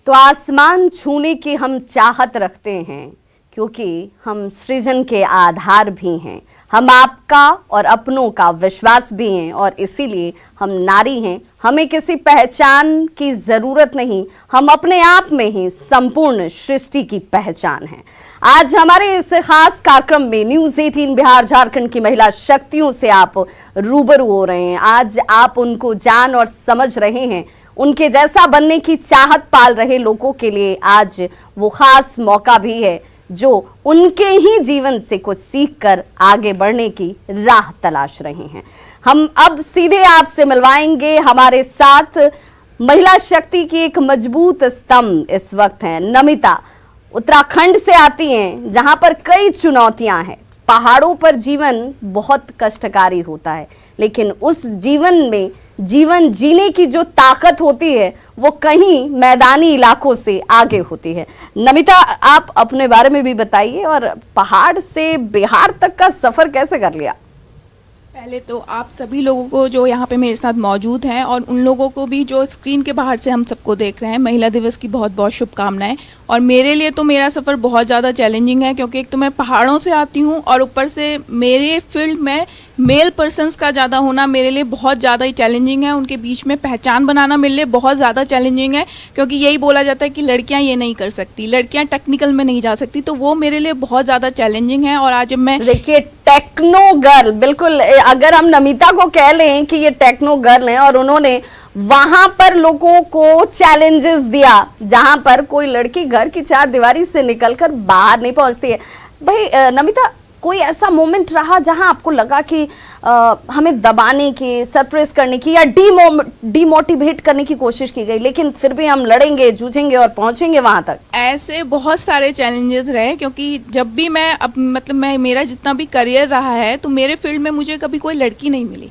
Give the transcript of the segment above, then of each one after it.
तो आसमान छूने की हम चाहत रखते हैं, क्योंकि हम सृजन के आधार भी हैं। हम आपका और अपनों का विश्वास भी हैं और इसीलिए हम नारी हैं। हमें किसी पहचान की जरूरत नहीं, हम अपने आप में ही संपूर्ण सृष्टि की पहचान हैं। आज हमारे इस खास कार्यक्रम में न्यूज़ 18 बिहार झारखंड की महिला शक्तियों से आप रूबरू हो रहे हैं। आज आप उनको जान और समझ रहे हैं। उनके जैसा बनने की चाहत पाल रहे लोगों के लिए आज वो खास मौका भी है जो उनके ही जीवन से कुछ सीखकर आगे बढ़ने की राह तलाश रहे हैं। हम अब सीधे आपसे मिलवाएंगे हमारे साथ महिला शक्ति की एक मजबूत स्तंभ इस वक्त हैं नमिता। उत्तराखंड से आती हैं, जहां पर कई चुनौतियां हैं। पहाड़ों पर जीवन बहुत कष्टकारी होता है, लेकिन उस जीवन में जीवन जीने की जो ताकत होती है वो कहीं मैदानी इलाकों से आगे होती है। नमिता, आप अपने बारे में भी बताइए और पहाड़ से बिहार तक का सफर कैसे कर लिया? पहले तो आप सभी लोगों को जो यहाँ पे मेरे साथ मौजूद हैं और उन लोगों को भी जो स्क्रीन के बाहर से हम सबको देख रहे हैं, महिला दिवस की बहुत बहुत शुभकामनाएं। और मेरे लिए तो मेरा सफ़र बहुत ज़्यादा चैलेंजिंग है, क्योंकि एक तो मैं पहाड़ों से आती हूँ और ऊपर से मेरे फील्ड में मेल पर्सनस का ज़्यादा होना मेरे लिए बहुत ज़्यादा ही चैलेंजिंग है। उनके बीच में पहचान बनाना मेरे लिए बहुत ज़्यादा चैलेंजिंग है, क्योंकि यही बोला जाता है कि लड़कियां ये नहीं कर सकती, लड़कियां टेक्निकल में नहीं जा सकती, तो वो मेरे लिए बहुत ज़्यादा चैलेंजिंग है। और आज जब मैं देखिए, टेक्नो गर्ल, बिल्कुल अगर हम नमिता को कह लें कि ये टेक्नो गर्ल हैं और उन्होंने वहां पर लोगों को चैलेंजेस दिया जहां पर कोई लड़की घर की चार दीवारी से निकलकर बाहर नहीं पहुंचती है। भाई नमिता, कोई ऐसा मोमेंट रहा जहां आपको लगा कि हमें दबाने की, सरप्रेस करने की या डीमोटिवेट करने की कोशिश की गई, लेकिन फिर भी हम लड़ेंगे, जूझेंगे और पहुंचेंगे वहां तक? ऐसे बहुत सारे चैलेंजेस रहे, क्योंकि जब भी मैं मेरा जितना भी करियर रहा है, तो मेरे फील्ड में मुझे कभी कोई लड़की नहीं मिली।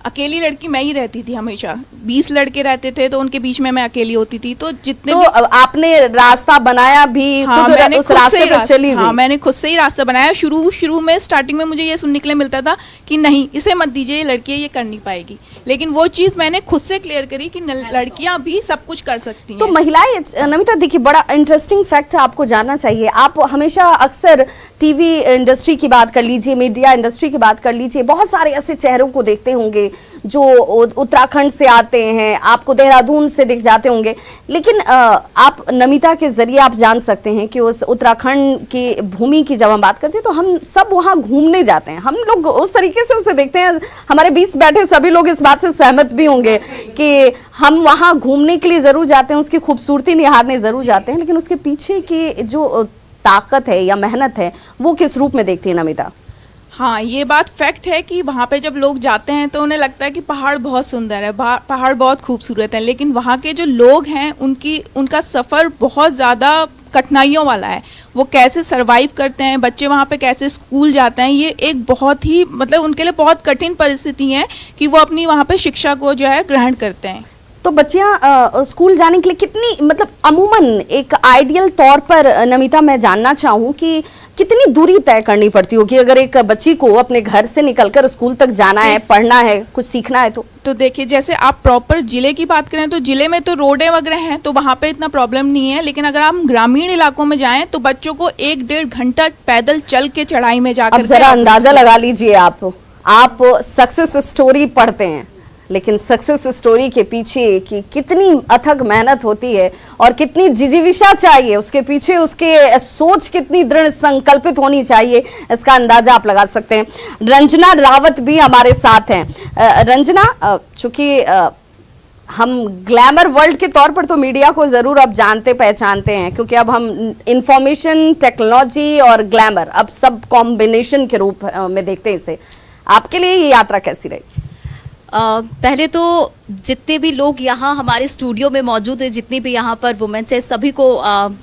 अकेली लड़की मैं ही रहती थी हमेशा। 20 लड़के रहते थे तो उनके बीच में मैं अकेली होती थी। तो जितने तो आपने रास्ता बनाया भी, हाँ, खुद उस रास्ते पे चली हुई? हाँ, मैंने खुद से ही रास्ता बनाया। शुरू में स्टार्टिंग में मुझे ये सुनने के लिए मिलता था कि नहीं, इसे मत दीजिए, ये लड़की ये कर नहीं पाएगी, लेकिन वो चीज़ मैंने खुद से क्लियर करी कि लड़कियां भी सब कुछ कर सकती हैं। तो महिलाएं, नमिता देखिए, बड़ा इंटरेस्टिंग फैक्ट आपको जानना चाहिए। आप हमेशा अक्सर टीवी इंडस्ट्री की बात कर लीजिए, मीडिया इंडस्ट्री की बात कर लीजिए, बहुत सारे ऐसे चेहरों को देखते होंगे जो उत्तराखंड से आते हैं, आपको देहरादून से दिख जाते होंगे, लेकिन आप नमिता के जरिए आप जान सकते हैं कि उस उत्तराखंड की भूमि की जब हम बात करते हैं तो हम सब वहाँ घूमने जाते हैं। हम लोग उस तरीके से उसे देखते हैं। हमारे बीच बैठे सभी लोग इस बात से सहमत भी होंगे कि हम वहाँ घूमने के लिए जरूर जाते हैं, उसकी खूबसूरती निहारने जरूर जाते हैं, लेकिन उसके पीछे की जो ताकत है या मेहनत है वो किस रूप में देखती है नमिता? हाँ, ये बात फैक्ट है कि वहाँ पे जब लोग जाते हैं तो उन्हें लगता है कि पहाड़ बहुत सुंदर है, पहाड़ बहुत खूबसूरत है, लेकिन वहाँ के जो लोग हैं उनका सफ़र बहुत ज़्यादा कठिनाइयों वाला है। वो कैसे सरवाइव करते हैं, बच्चे वहाँ पे कैसे स्कूल जाते हैं, ये एक बहुत ही उनके लिए बहुत कठिन परिस्थिति है कि वो अपनी वहाँ पे शिक्षा को जो है ग्रहण करते हैं। तो बच्चियां स्कूल जाने के लिए कितनी, अमूमन एक आइडियल तौर पर नमिता मैं जानना चाहूँ कि कितनी दूरी तय करनी पड़ती होगी अगर एक बच्ची को अपने घर से निकलकर स्कूल तक जाना है, पढ़ना है, कुछ सीखना है? तो देखिए, जैसे आप प्रॉपर जिले की बात करें तो जिले में तो रोडें वगैरह हैं तो वहाँ पे इतना प्रॉब्लम नहीं है, लेकिन अगर आप ग्रामीण इलाकों में जाएं तो बच्चों को 1-1.5 घंटा पैदल चल के चढ़ाई में जाकर, अब जरा अंदाजा लगा लीजिए, आप सक्सेस स्टोरी पढ़ते हैं, लेकिन सक्सेस स्टोरी के पीछे की कितनी अथक मेहनत होती है और कितनी जिजीविषा चाहिए उसके पीछे, उसके सोच कितनी दृढ़ संकल्पित होनी चाहिए, इसका अंदाजा आप लगा सकते हैं। रंजना रावत भी हमारे साथ हैं। रंजना, चूंकि हम ग्लैमर वर्ल्ड के तौर पर तो मीडिया को जरूर अब जानते पहचानते हैं, क्योंकि अब हम इंफॉर्मेशन टेक्नोलॉजी और ग्लैमर अब सब कॉम्बिनेशन के रूप में देखते हैं इसे। आपके लिए ये यात्रा कैसी रही? पहले तो जितने भी लोग यहाँ हमारे स्टूडियो में मौजूद हैं, जितने भी यहाँ पर वुमेन्स हैं, सभी को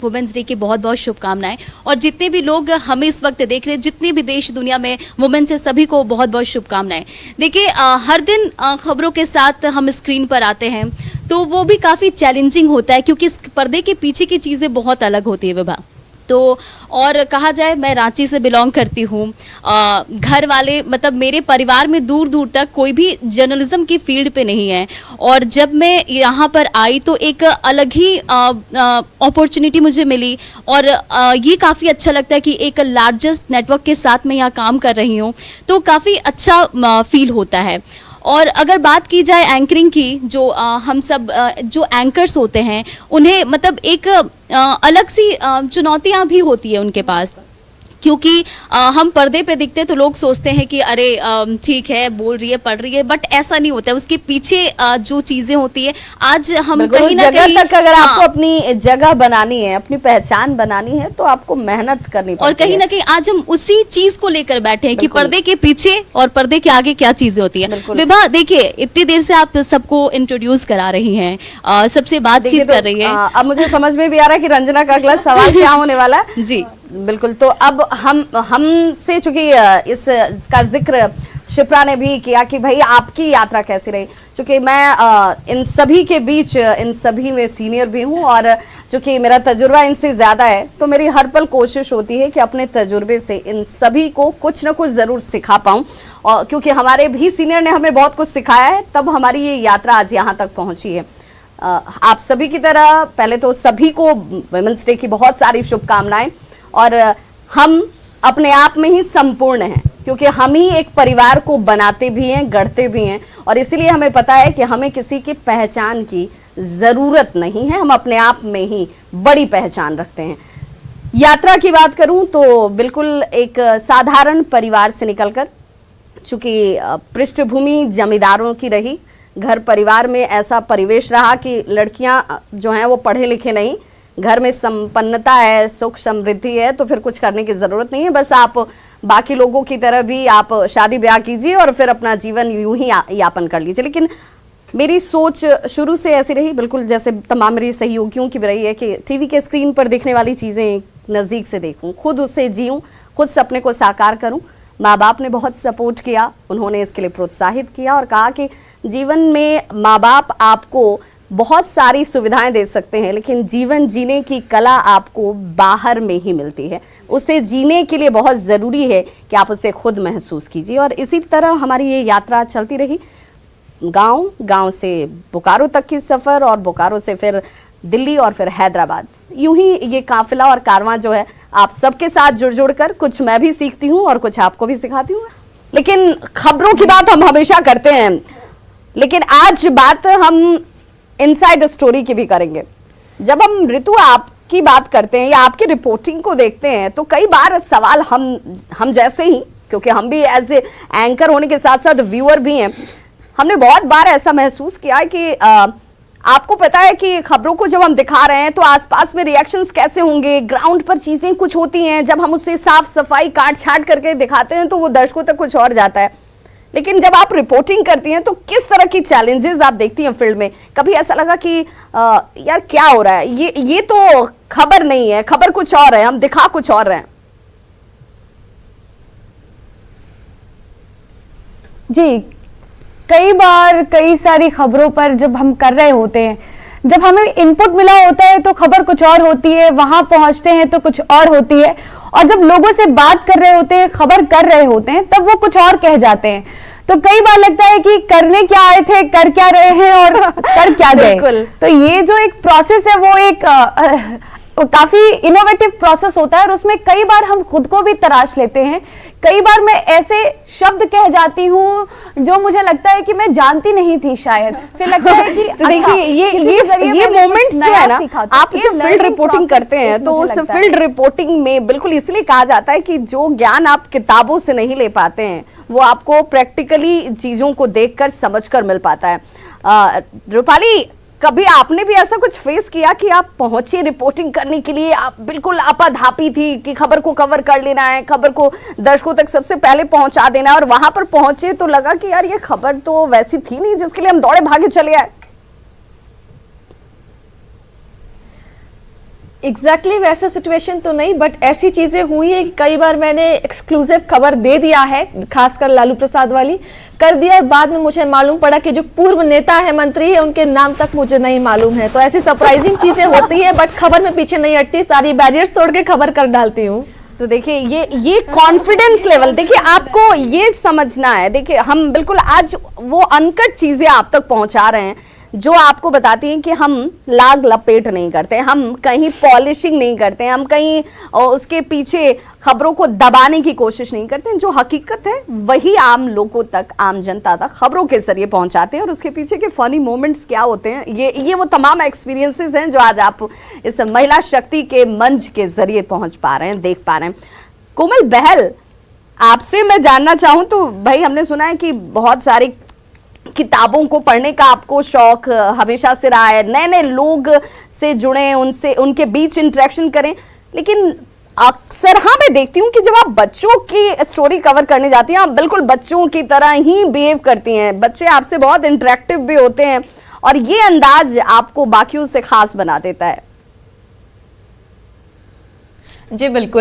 वुमेन्स डे की बहुत बहुत शुभकामनाएं। और जितने भी लोग हमें इस वक्त देख रहे हैं, जितने भी देश दुनिया में वुमेन्स हैं, सभी को बहुत बहुत शुभकामनाएं। देखिए, हर दिन खबरों के साथ हम स्क्रीन पर आते हैं तो वो भी काफ़ी चैलेंजिंग होता है, क्योंकि इस पर्दे के पीछे की चीज़ें बहुत अलग होती है विभा। तो और कहा जाए मैं रांची से बिलोंग करती हूँ। घर वाले मतलब मेरे परिवार में दूर दूर तक कोई भी जर्नलिज्म की फील्ड पे नहीं है, और जब मैं यहाँ पर आई तो एक अलग ही अपॉर्चुनिटी मुझे मिली, और ये काफ़ी अच्छा लगता है कि एक लार्जेस्ट नेटवर्क के साथ मैं यहाँ काम कर रही हूँ, तो काफ़ी अच्छा फील होता है। और अगर बात की जाए एंकरिंग की, जो हम सब जो एंकर्स होते हैं उन्हें मतलब एक अलग सी चुनौतियां भी होती है उनके पास, क्योंकि हम पर्दे पे दिखते हैं तो लोग सोचते हैं कि अरे ठीक है बोल रही है पढ़ रही है, बट ऐसा नहीं होता है। उसके पीछे जो चीज़ें होती है, आज हम कहीं ना कहीं तक अगर आपको अपनी जगह बनानी है, अपनी पहचान बनानी है, तो आपको मेहनत करनी पड़ती है। और कहीं ना कहीं आज हम उसी चीज को लेकर बैठे हैं कि पर्दे के पीछे और पर्दे के आगे क्या चीजें होती है। विभा देखिए, इतनी देर से आप सबको इंट्रोड्यूस करा रही हैं, सबसे बातचीत कर रही है। अब मुझे समझ में भी आ रहा है कि रंजना का अगला सवाल क्या होने वाला है। जी बिल्कुल, तो अब हमसे चूंकि इसका जिक्र शिप्रा ने भी किया कि भाई आपकी यात्रा कैसी रही, चूंकि मैं इन सभी के बीच इन सभी में सीनियर भी हूं, और चूंकि मेरा तजुर्बा इनसे ज्यादा है, तो मेरी हर पल कोशिश होती है कि अपने तजुर्बे से इन सभी को कुछ ना कुछ जरूर सिखा पाऊं, और क्योंकि हमारे भी सीनियर ने हमें बहुत कुछ सिखाया है, तब हमारी ये यात्रा आज यहाँ तक पहुंची है। आप सभी की तरह पहले तो सभी को वुमेन्स डे की बहुत सारी शुभकामनाएं, और हम अपने आप में ही संपूर्ण हैं, क्योंकि हम ही एक परिवार को बनाते भी हैं, गढ़ते भी हैं, और इसीलिए हमें पता है कि हमें किसी की पहचान की जरूरत नहीं है, हम अपने आप में ही बड़ी पहचान रखते हैं। यात्रा की बात करूं तो बिल्कुल एक साधारण परिवार से निकलकर, चूंकि पृष्ठभूमि जमींदारों की रही, घर परिवार में ऐसा परिवेश रहा कि लड़कियां जो हैं वो पढ़े लिखे नहीं, घर में संपन्नता है, सुख समृद्धि है, तो फिर कुछ करने की जरूरत नहीं है, बस आप बाकी लोगों की तरह भी आप शादी ब्याह कीजिए और फिर अपना जीवन यूं ही यापन कर लीजिए। लेकिन मेरी सोच शुरू से ऐसी रही, बिल्कुल जैसे तमाम मेरी सहयोगियों की भी रही है, कि टीवी के स्क्रीन पर दिखने वाली चीजें नजदीक से देखूं, खुद उससे जीऊं, खुद सपने को साकार करूं। माँ बाप ने बहुत सपोर्ट किया, उन्होंने इसके लिए प्रोत्साहित किया और कहा कि जीवन में माँ बाप आपको बहुत सारी सुविधाएं दे सकते हैं, लेकिन जीवन जीने की कला आपको बाहर में ही मिलती है। उसे जीने के लिए बहुत ज़रूरी है कि आप उसे खुद महसूस कीजिए। और इसी तरह हमारी ये यात्रा चलती रही, गांव से बोकारो तक की सफ़र, और बोकारो से फिर दिल्ली और फिर हैदराबाद। यूं ही ये काफिला और कारवां जो है, आप सबके साथ जुड़ कर कुछ मैं भी सीखती हूँ और कुछ आपको भी सिखाती हूँ। लेकिन खबरों की बात हम हमेशा करते हैं, लेकिन आज बात हम इनसाइड स्टोरी की भी करेंगे। जब हम ऋतु आपकी बात करते हैं या आपकी रिपोर्टिंग को देखते हैं, तो कई बार सवाल हम जैसे ही, क्योंकि हम भी एज ए एंकर होने के साथ साथ व्यूअर भी हैं, हमने बहुत बार ऐसा महसूस किया कि आपको पता है कि खबरों को जब हम दिखा रहे हैं तो आसपास में रिएक्शंस कैसे होंगे, ग्राउंड पर चीजें कुछ होती हैं, जब हम उससे साफ सफाई काट छाट करके दिखाते हैं तो वो दर्शकों तक कुछ और जाता है। लेकिन जब आप रिपोर्टिंग करती हैं तो किस तरह की चैलेंजेस आप देखती हैं फील्ड में? कभी ऐसा लगा कि यार क्या हो रहा है, ये तो खबर नहीं है, खबर कुछ और है, हम दिखा कुछ और रहे हैं? जी, कई बार कई सारी खबरों पर जब हम कर रहे होते हैं, जब हमें इनपुट मिला होता है तो खबर कुछ और होती है, वहां पहुंचते हैं तो कुछ और होती है, और जब लोगों से बात कर रहे होते हैं, खबर कर रहे होते हैं, तब वो कुछ और कह जाते हैं। तो कई बार लगता है कि करने क्या आए थे, कर क्या रहे हैं और कर क्या गए। तो ये जो एक प्रोसेस है वो एक काफी इनोवेटिव प्रोसेस होता है, और उसमें कई बार हम खुद को भी तराश लेते हैं। कई बार मैं ऐसे शब्द कह जाती हूँ जो मुझे लगता है कि मैं जानती नहीं थी शायद, फिर लगता है कि तो देखिए ये मोमेंट्स जो है ना, आप जब फील्ड रिपोर्टिंग करते हैं तो उस फील्ड रिपोर्टिंग में बिल्कुल इसलिए कहा जाता है कि जो ज्ञान आप किताबों से नहीं ले पाते हैं वो आपको प्रैक्टिकली चीजों को देखकर समझकर मिल पाता है। रूपाली, कभी आपने भी ऐसा कुछ फेस किया कि आप पहुंची रिपोर्टिंग करने के लिए, आप बिल्कुल आपाधापी थी कि खबर को कवर कर लेना है, खबर को दर्शकों तक सबसे पहले पहुंचा देना है, और वहां पर पहुंचे तो लगा कि यार ये खबर तो वैसी थी नहीं जिसके लिए हम दौड़े भागे चले आए? एग्जैक्टली वैसा सिचुएशन तो नहीं, बट ऐसी चीजें हुई है कई बार मैंने एक्सक्लूसिव खबर दे दिया है, खासकर लालू प्रसाद वाली कर दिया, और बाद में मुझे मालूम पड़ा कि जो पूर्व नेता है, मंत्री है, उनके नाम तक मुझे नहीं मालूम है। तो ऐसी सरप्राइजिंग चीजें होती है, बट खबर में पीछे नहीं हटती, सारी बैरियर्स तोड़ के खबर कर डालती हूँ। तो देखिए ये कॉन्फिडेंस लेवल, देखिए आपको ये समझना है, देखिए हम बिल्कुल आज वो अनकट चीजें आप तक पहुंचा रहे हैं जो आपको बताती हैं कि हम लाग लपेट नहीं करते, हम कहीं पॉलिशिंग नहीं करते, हम कहीं उसके पीछे खबरों को दबाने की कोशिश नहीं करते। जो हकीकत है वही आम लोगों तक, आम जनता तक खबरों के जरिए पहुंचाते हैं, और उसके पीछे के फनी मोमेंट्स क्या होते हैं, ये वो तमाम एक्सपीरियंसेस हैं जो आज आप इस महिला शक्ति के मंच के जरिए पहुंच पा रहे हैं, देख पा रहे हैं। कोमल बहल, आपसे मैं जानना चाहूं तो भाई हमने सुना है कि बहुत सारी किताबों को पढ़ने का आपको शौक हमेशा से रहा है, नए नए लोग से जुड़े, उनसे उनके बीच इंटरेक्शन करें, लेकिन अक्सर हाँ मैं देखती हूँ कि जब आप बच्चों की स्टोरी कवर करने जाती हैं, आप बिल्कुल बच्चों की तरह ही बिहेव करती हैं, बच्चे आपसे बहुत इंटरेक्टिव भी होते हैं, और ये अंदाज आपको बाकियों से खास बना देता है। जी बिल्कुल।